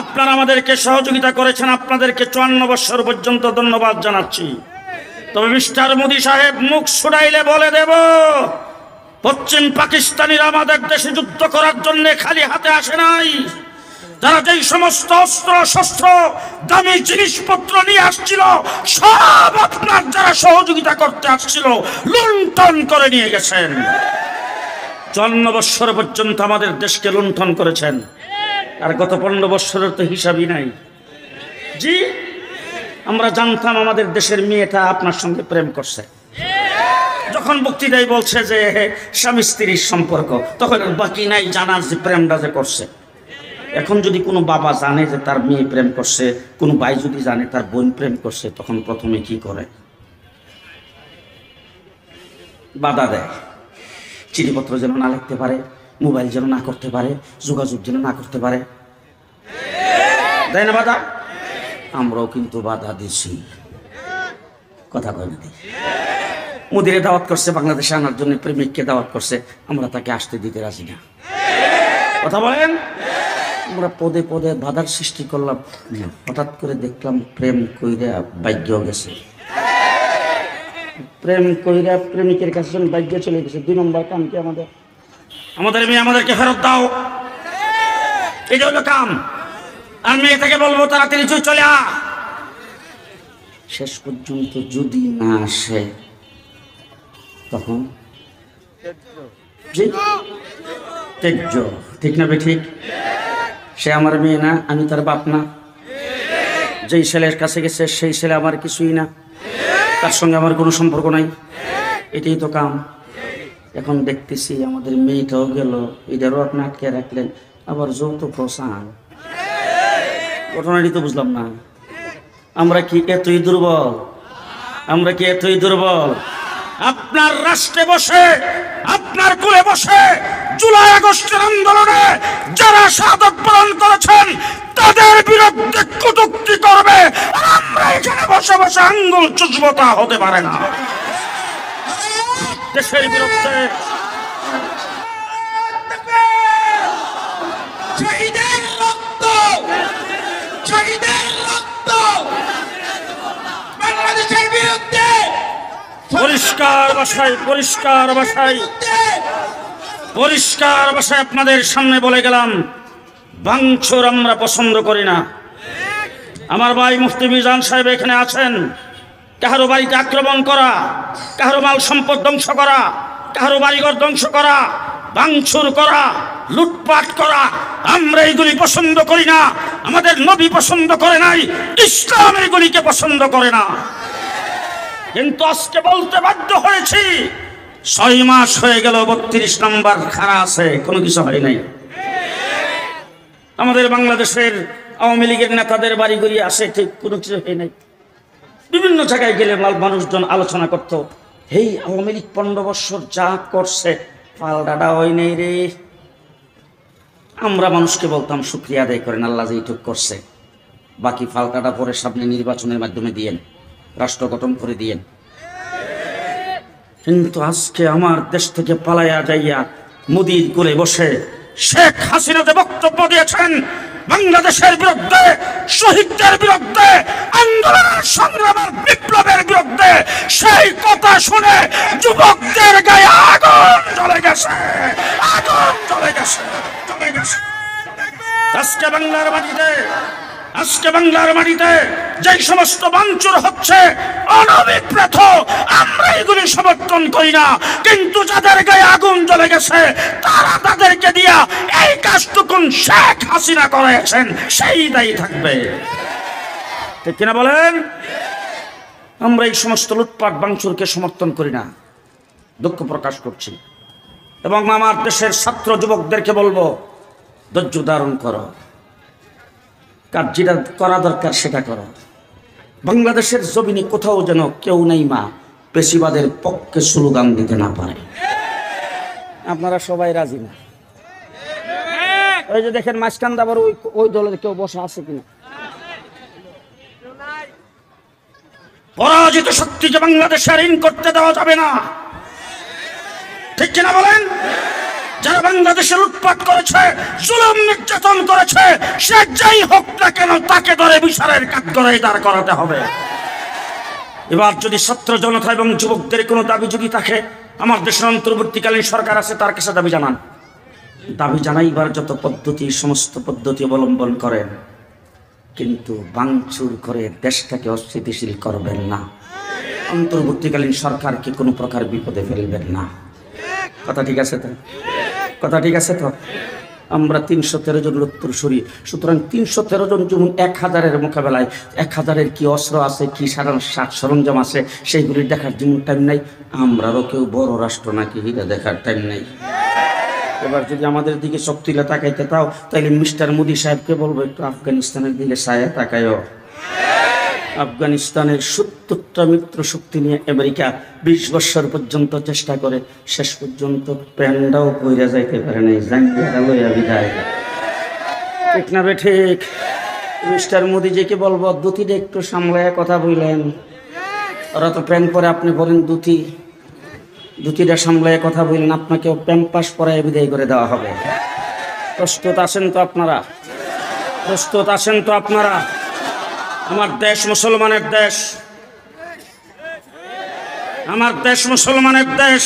আপনারা আমাদেরকে সহযোগিতা করেছেন, আপনাদেরকে 54 বছর পর্যন্ত ধন্যবাদ জানাচ্ছি। তবে মিস্টার মোদি সাহেব, মুখ ছুড়াইলে বলে দেব, পশ্চিম পাকিস্তানিরা আমাদের দেশে যুদ্ধ করার জন্য খালি হাতে আসে নাই। যারা যেই সমস্ত অস্ত্র শস্ত্র দামি জিনিসপত্র নিয়ে আসছিল, সব আপনার যারা সহযোগিতা করতে আসছিল লুণ্ঠন করে নিয়ে গেছেন। 54 বছর পর্যন্ত আমাদের দেশকে লুণ্ঠন করেছেন। আর গত 15 বছরের তো হিসাবই নাই। জি, আমরা জানতাম আমাদের দেশের মেয়েটা আপনার সঙ্গে প্রেম করছে। যখন বক্তৃতায় বলছে যে স্বামী স্ত্রীর সম্পর্ক, তখন বাকি নাই জানার যে প্রেমটা যে করছে। এখন যদি কোনো বাবা জানে যে তার মেয়ে প্রেম করছে, কোনো ভাই যদি জানে তার বোন প্রেম করছে, তখন প্রথমে কি করে? বাধা দেয়। চিঠিপত্র যেন না লিখতে পারে, মোবাইল যেন না করতে পারে, যোগাযোগ যেন না করতে পারে। দেয় না বাধা? আমরাও কিন্তু বাধা দিছি। কথা কয় না? মোদিরে দাওয়াত করছে বাংলাদেশে আনার জন্য, প্রেমিককে দাওয়াত করছে, আমরা তাকে আসতে দিতে রাজি না। কথা বলেন? আমরা পদে পদে বাধার সৃষ্টি করলাম। হঠাৎ করে দেখলাম প্রেম কইরা ভাগ্য গেছে। প্রেম কইরা প্রেমিকের কাছে যখন ভাগ্য চলে গেছে, 2 নম্বর কাম কি আমাদের? আমাদের মেয়ে আমাদেরকে ফেরত দাও, এটা হলো কাম। আর মেয়ে থেকে বলবো তাড়াতাড়ি চলে আ। শেষ পর্যন্ত যদি না আসে তখন ঠিক না? ঠিক? সে আমার মেয়ে না, আমি তার বাপ না। যেই ছেলের কাছে গেছে সেই ছেলে আমার কিছুই না, তার সঙ্গে আমার কোনো সম্পর্ক নাই। এটাই তো কাম। এখন দেখতেছি আমাদের মেয়েটাও গেল, এটারও আপনি আটকে রাখলেন, আবার যৌতুক প্রসান। ঘটনাটি তো বুঝলাম না। আমরা কি এতই দুর্বল? আমরা কি এতই দুর্বল? আপনার রাষ্ট্রে বসে, আপনার কোলে বসে জুলাই আগস্টের আন্দোলনে যারা শাহাদাত বরণ করেছেন তাদের বিরুদ্ধে কটূক্তি করবে, আমরা এখানে বসে বসে আঙ্গুল চুষবো, তা হতে পারে না। দেশের বিরুদ্ধে শহীদের রক্ত! শহীদের রক্ত! বাংলাদেশের বিরুদ্ধে! পরিষ্কার ভাষায় আপনাদের সামনে বলে গেলাম, ভাঙচুর আমরা পছন্দ করি না। আমার ভাই মুফতি মিজান সাহেব এখানে আছেন। কাহারো বাড়িতে আক্রমণ করা, কাহারো মাল সম্পদ ধ্বংস করা, কাহারো বাড়িঘর ধ্বংস করা, ভাঙচুর করা, লুটপাট করা, আমরা এইগুলি পছন্দ করি না। আমাদের নবী পছন্দ করে নাই, ইসলাম এইগুলিকে পছন্দ করে না। কিন্তু আজকে বলতে বাধ্য হয়েছি, 6 মাস হয়ে গেল 32 নম্বর খাড়া আছে, কোনো কিছু হয় নাই। আমাদের বাংলাদেশের আওয়ামী লীগের নেতাদের বাড়ি ঘুরি আসে, ঠিক কোনো কিছু হয় নাই। বিভিন্ন জায়গায় গেলে মানুষজন আলোচনা করতো, এই আওয়ামী লীগ 15 বছর যা করছে পাল্টাটা হয় নাই রে। আমরা মানুষকে বলতাম শুকরিয়া আদায় করেন, আল্লাহ যে এইটুক করছে, বাকি পাল্টাটা পরে সামনে নির্বাচনের মাধ্যমে দিয়েন, রাষ্ট্র গঠন করে দিয়েন। কিন্তু আজকে আমার দেশ থেকে পালাইয়া যাইয়া মোদির কোলে বসে শেখ হাসিনা যে বক্তব্য দিয়েছেন, বাংলাদেশের বিরুদ্ধে, শহীদদের বিরুদ্ধে, আন্দোলনের সংগ্রামের বিপ্লবের বিরুদ্ধে, সেই কথা শুনে যুবকদের গায়ে আগুন জ্বলে গেছে, আগুন জ্বলে গেছে, জ্বলে গেছে। আজকে বাংলার মাটিতে যে সমস্ত ভাঙচুর হচ্ছে অনভিপ্রেত, আমরা এগুলি সমর্থন করি না, কিন্তু যাদের গায়ে আগুন জ্বলে গেছে তারা তাদেরকে দিয়া এই কাজটুকুন শেখ হাসিনা করেছেন, সেই দায়ী থাকবে। ঠিক কিনা বলেন? আমরা এই সমস্ত লুটপাট ভাঙচুরকে সমর্থন করি না, দুঃখ প্রকাশ করছি। এবং আমার দেশের ছাত্র যুবকদেরকে বলবো, ধৈর্য ধারণ করো, কাজ যেটা করা দরকার সেটা করো। বাংলাদেশের জমিনে কোথাও যেন কেউ নেই মা পেশিবাদের পক্ষে স্লোগান দিতে না পারে। আপনারা সবাই রাজি না? ওই যে দেখেন মাঝখান দাবার ওই দলের কেউ বসা আছে কিনা? পরাজিত শক্তিকে বাংলাদেশে ঋণ করতে দেওয়া যাবে না, ঠিক কিনা বলেন? যারা বাংলাদেশে লুটপাট করেছে, জুলুম নির্যাতন করেছে, সে যাই হোক না কেন তাকে ধরে বিচারের কাঠগড়ায় দাঁড় করাতে হবে। এবার যদি ছাত্র জনতা এবং যুবকদের কোনো দাবি যদি থাকে, আমার দেশের অন্তর্বর্তীকালীন সরকার আছে, তার কাছে দাবি জানান। দাবি জানাইবার যত পদ্ধতি, সমস্ত পদ্ধতি অবলম্বন করেন, কিন্তু ভাঙচুর করে দেশটাকে অস্থিতিশীল করবেন না। অন্তর্বর্তীকালীন সরকারকে কোনো প্রকার বিপদে ফেলবেন না। কথা ঠিক আছে তো? কথা ঠিক আছে তো? আমরা 313 জন উত্তরসূরি, সুতরাং 313 জন যেমন 1000-এর মোকাবেলায় 1000-এর কি অস্ত্র আছে, কি সাজ সরঞ্জাম আছে, সেইগুলি দেখার যেমন টাইম নাই, আমরারও কেউ বড় রাষ্ট্র নাকি এটা দেখার টাইম নাই। এবার যদি আমাদের দিকে চোখ তুলে তাকাইতে তাও, তাইলে মিস্টার মোদি সাহেবকে বলবো একটু আফগানিস্তানের দিকে ছায়া তাকায়ও। আফগানিস্তানের 70টা মিত্র শক্তি নিয়ে আমেরিকা 20 বছর পর্যন্ত চেষ্টা করে, শেষ পর্যন্ত প্যান্ডাও কইরা যাইতে পারে নাই, জাঙ্গিয়াটা লইয়া বিদায়। ঠিক না বে ঠিক? মিস্টার মোদিজিকে বলবো দুটিটা একটু সামলায় কথা বললেন। ওরা তো প্যান্ট পরে, আপনি বলেন দুটিটা সামলায় কথা বললেন, আপনাকেও প্যাম্পাস পরায় বিদায় করে দেওয়া হবে। প্রস্তুত আছেন তো আপনারা? প্রস্তুত আছেন তো আপনারা? আমার দেশ মুসলমানের দেশ, আমার দেশ মুসলমানের দেশ।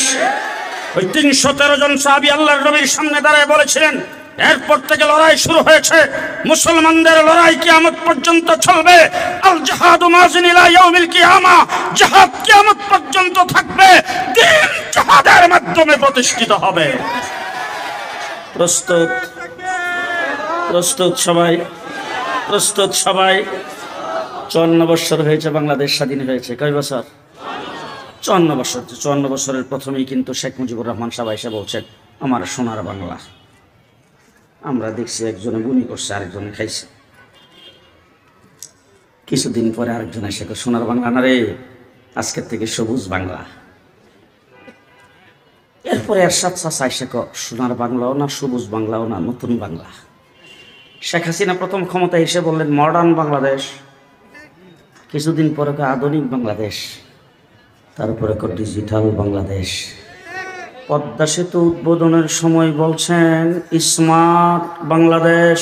ওই 313 জন সাহাবী আল্লাহর নবীর সামনে দাঁড়ায় বলেছিলেন, এরপর থেকে লড়াই শুরু হয়েছে, মুসলমানদের লড়াই কিয়ামত পর্যন্ত চলবে। আল জিহাদু মাযিন ইলা ইয়াউমিল কিয়ামা, জিহাদ কিয়ামত পর্যন্ত থাকবে, দ্বীন জিহাদের মাধ্যমে প্রতিষ্ঠিত হবে। প্রস্তুত? প্রস্তুত সবাই? প্রস্তুত সবাই? 54 বছর হয়েছে বাংলাদেশ স্বাধীন হয়েছে। কয় বছর? 54 বছর। 54 বছরের প্রথমেই কিন্তু শেখ মুজিবুর রহমান সাহেব এসে বলছেন, আমার সোনার বাংলা। আমরা দেখছি একজনে গুনি করছে, আরেকজনে খাইছে। কিছুদিন পরে আরেকজন এসে সোনার বাংলা না রে, আজকের থেকে সবুজ বাংলা। এরপরে এরশাদ চাচা এসে সোনার বাংলাও না, সবুজ বাংলাও না, নতুন বাংলা। শেখ হাসিনা প্রথম ক্ষমতায় এসে বললেন মডার্ন বাংলাদেশ, কিছুদিন পরে আধুনিক বাংলাদেশ, তারপরে ডিজিটাল বাংলাদেশ। পদ্মা সেতু উদ্বোধনের সময় বলছেন স্মার্ট বাংলাদেশ,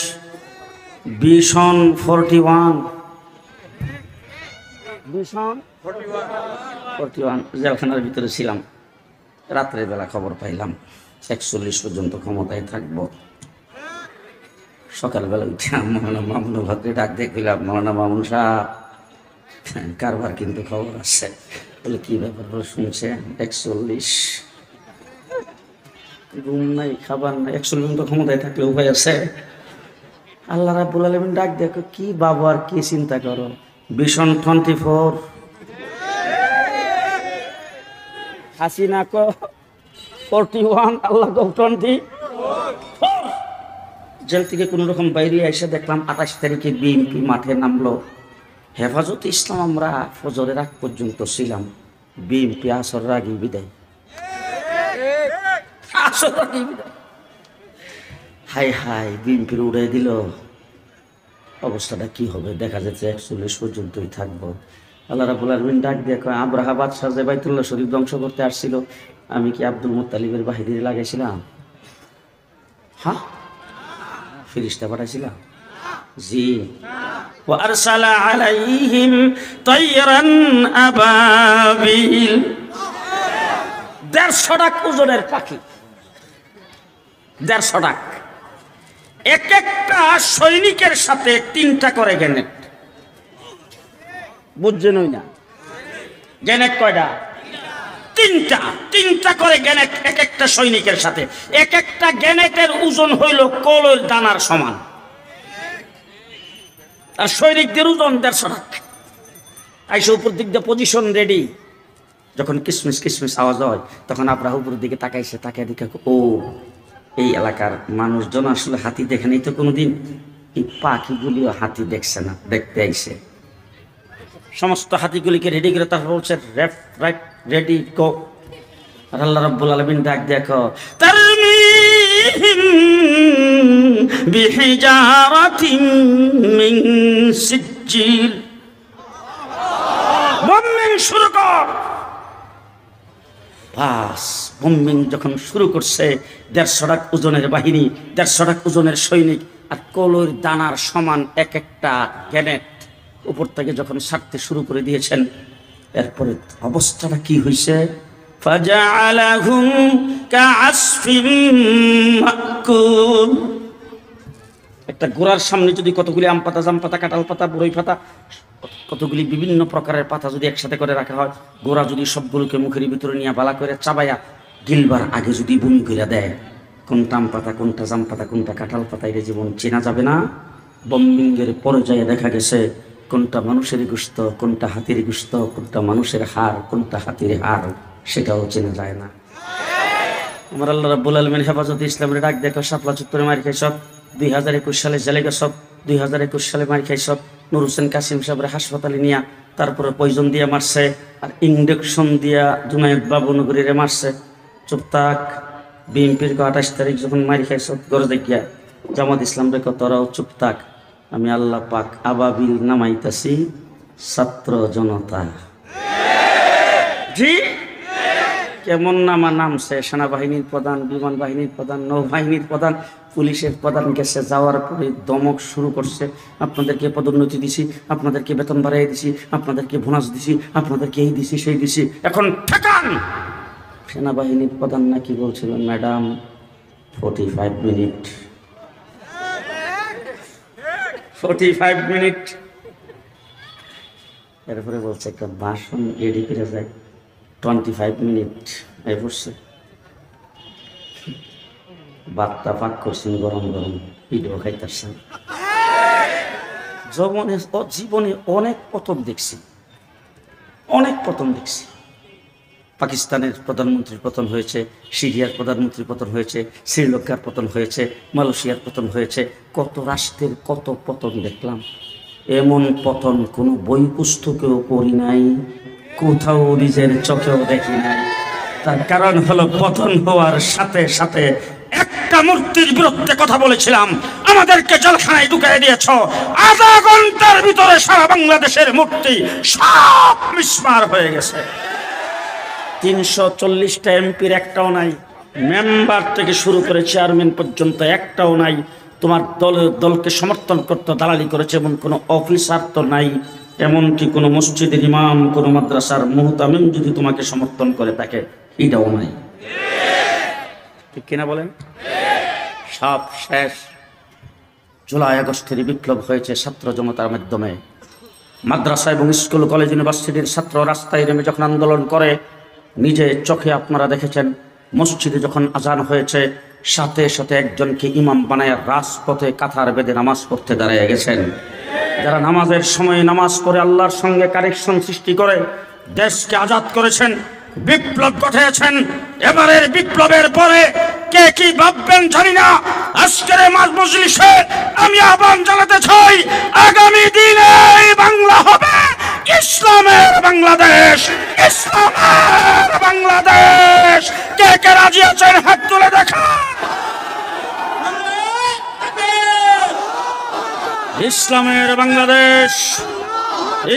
ভিশন 41। ভিশন 41 জেলখানার ভিতরে ছিলাম, রাত্রের বেলা খবর পাইলাম 41 পর্যন্ত ক্ষমতায় থাকবো। সকালবেলা উঠে মৌলানা মামুন ভাদ্রে ডাক দেখলাম, মৌলানা মামুন সাহেব কারবার কিন্তু খবর আছে। বলে কি ব্যাপার? বলে শুনছেন 41, ঘুম নাই, খাবার নাই, 41 তো ক্ষমতায় থাকলে উপায় আছে? আল্লাহ রাব্বুল আলামিন ডাক দেখো, কি বাবু আর কি চিন্তা করো, ভিশন 24। হাসিনা কো 41, আল্লাহ কো 24। জেল থেকে কোনো রকম বাইরে এসে দেখলাম 28 তারিখে বিএনপি মাঠে নামলো। হেফাজতে ইসলাম আমরা ফজরের আগ পর্যন্ত ছিলাম, বিএনপি আসর আগেই বিদায়। হাই হাই, বিএনপির উড়াই দিল। অবস্থাটা কি হবে? দেখা যাচ্ছে 41 পর্যন্তই থাকবো। আল্লাহ রাব্বুল আলামিন ডাক দিয়ে কয়, আব্রাহা বাদশাহ যে বাইতুল্লাহ শরীফ ধ্বংস করতে আসছিল, আমি কি আব্দুল মুত্তালিবের বাহিনীর লাগাইছিলাম? হ্যাঁ, ফিরিস্তা পাঠাইছিলাম? জি وأرسل عليهم طيرا أبابيل 150 টাক ওজনের পাখি 150 টাক এক একটা সৈনিকের সাথে 3টা করে গ্রেনেড বুঝছেন না গ্রেনেড কয়টা তিনটা করে গ্রেনেড এক একটা সৈনিকের সাথে এক একটা গ্রেনেডের ওজন হইল কলের দানার সমান আর সৈনিকদের ওজন 150 টাক আইসা উপর দিক দিয়ে পজিশন রেডি যখন কিসমিস কিসমিস আওয়াজ হয় তখন আব্রাহা উপর দিকে তাকাইছে তাকায় দেখে ও এই এলাকার মানুষজন আসলে হাতি দেখে নাই তো কোনোদিন এই পাখিগুলিও হাতি দেখছে না দেখতে আইছে সমস্ত হাতিগুলিকে রেডি করে তারপর বলছে লেফট রাইট রেডি গো আর আল্লাহ রাব্বুল আলামিন ডাক দেখো তারমিহিম বিহিজারাতিন মিন সিজ্জিল বোম্বিং শুরু কর বাস বোম্বিং যখন শুরু করছে 150 টাক ওজনের বাহিনী 150 টাক ওজনের সৈনিক আর কলর দানার সমান এক একটা গ্রেনেড উপর থেকে যখন ছাড়তে শুরু করে দিয়েছেন এরপরে অবস্থাটা কি হয়েছে ফাজআলাহুম কাআসফিম মাকুল একটা গোড়ার সামনে যদি কতগুলি আম পাতা জাম পাতা কাঁঠাল পাতা বড়ই পাতা কতগুলি বিভিন্ন প্রকারের পাতা যদি একসাথে করে রাখা হয় গোড়া যদি সবগুলোকে মুখের ভিতরে নিয়ে বালা করে চাবাইয়া গিলবার আগে যদি বমি করে দেয় কোনটা আম পাতা কোনটা জাম পাতা কোনটা কাঁঠাল পাতা এটা জীবন চেনা যাবে না বম্বিংয়ের পর্যায়ে দেখা গেছে কোনটা মানুষের গোশত কোনটা হাতির গোশত কোনটা মানুষের হাড় কোনটা হাতির হাড় সেটাও চেনা যায় না আমার আল্লাহ রাব্বুল আলামিন হেফাজতে ইসলামের ডাক দেখো শাপলা চত্বরে মার খাই সব 2021 সালে জেলে সব 2021 সালে মার খাই সব নূর হোসেন কাসিম সাহেবের হাসপাতালে নিয়ে তারপরে পয়জন দিয়ে মারছে আর ইঞ্জেকশন দিয়া জুনায়েদ বাবু নগরীরে মারছে চুপ থাক বিএনপির 28 তারিখ যখন মারি খাই সব গরজে গিয়া জামাত ইসলাম রে তোরাও চুপ থাক আমি আল্লাহ পাক আবাবিল নামাইতাছি ছাত্র জনতা জি কেমন নামা নামছে সেনাবাহিনীর প্রধান বিমান বাহিনীর প্রধান নৌবাহিনীর প্রধান পুলিশের প্রধান গেছে যাওয়ার পরে দমক শুরু করছে আপনাদেরকে পদোন্নতি দিছি আপনাদেরকে বেতন বাড়াই দিছি আপনাদেরকে বোনাস দিছি আপনাদেরকে এই দিছি সেই দিছি এখন ঠেকান সেনাবাহিনীর প্রধান নাকি বলছিল ম্যাডাম 45 মিনিট 45 মিনিট এরপরে বলছে একটা ভাষণ রেডি করে যায় 25 মিনিট এই বসছে বার্তা পাক করছেন গরম গরম ভিডিও খাইতেছেন জীবনে অনেক পতন দেখছি অনেক পতন দেখছি পাকিস্তানের প্রধানমন্ত্রীর পতন হয়েছে সিরিয়ার প্রধানমন্ত্রীর পতন হয়েছে শ্রীলঙ্কার পতন হয়েছে মালয়েশিয়ার পতন হয়েছে কত রাষ্ট্রের কত পতন দেখলাম এমন পতন কোনো বই পুস্তকেও পড়ি নাই কোথাও নিজের চোখেও দেখি নাই তার কারণ হলো পতন হওয়ার সাথে সাথে একটা মূর্তির বিরুদ্ধে কথা বলেছিলাম আমাদেরকে জেলখানায় ঢুকিয়ে দিয়েছ আধা ঘন্টার ভিতরে সারা বাংলাদেশের মূর্তি সব মিসমার হয়ে গেছে 340টা এমপির একটাও নাই মেম্বার থেকে শুরু করে চেয়ারম্যান পর্যন্ত একটাও নাই তোমার দলকে সমর্থন করতে দালালি করেছে এমন কোনো অফিসার তো নাই এমনকি কোনো মসজিদের ইমাম কোনো মাদ্রাসার মুহতামিম যদি তোমাকে সমর্থন করে থাকে এটাও নাই ঠিক কিনা বলেন সব শেষ জুলাই আগস্টের বিপ্লব হয়েছে ছাত্র জনতার মাধ্যমে মাদ্রাসা এবং স্কুল কলেজ ইউনিভার্সিটির ছাত্র রাস্তায় নেমে যখন আন্দোলন করে নিজে চোখে আপনারা দেখেছেন মসজিদে যখন আজান হয়েছে সাথে সাথে একজনকে ইমাম বানায় রাজপথে কাতার বেঁধে নামাজ পড়তে দাঁড়িয়ে গেছেন যারা নামাজের সময় নামাজ পড়ে আল্লাহর সঙ্গে কানেকশন সৃষ্টি করে দেশকে আজাদ করেছেন বিপ্লব ঘটিয়েছেন এবারের বিপ্লবের পরে কে কি ভাববেন জানি না আজকের মজলিসে আমি আহ্বান জানাতে চাই আগামী দিনে বাংলা হবে ইসলামের বাংলাদেশ ইসলামের বাংলাদেশ কে কে রাজি আছেন হাত তুলে দেখা ইসলামের বাংলাদেশ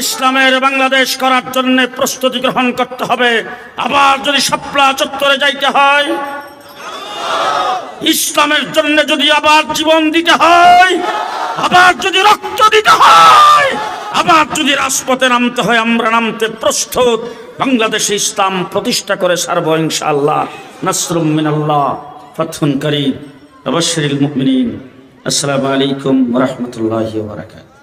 ইসলামের বাংলাদেশ করার জন্য প্রস্তুতি গ্রহণ করতে হবে আবার যদি শাপলা চত্বরে যাইতে হয় ইসলামের জন্য যদি আবার জীবন দিতে হয় আবার যদি রক্ত দিতে হয়, আবার যদি রাজপথে নামতে হয়, আমরা নামতে প্রস্তুত। বাংলাদেশে ইসলাম প্রতিষ্ঠা করে সারব ইনশাআল্লাহ। নাসরুম মিনাল্লাহ, ফাতহুন করিম, ওয়া বাশশিরিল মুমিনিন। আসসালামু আলাইকুম ওয়া রাহমাতুল্লাহি ওয়া বারাকাতুহু।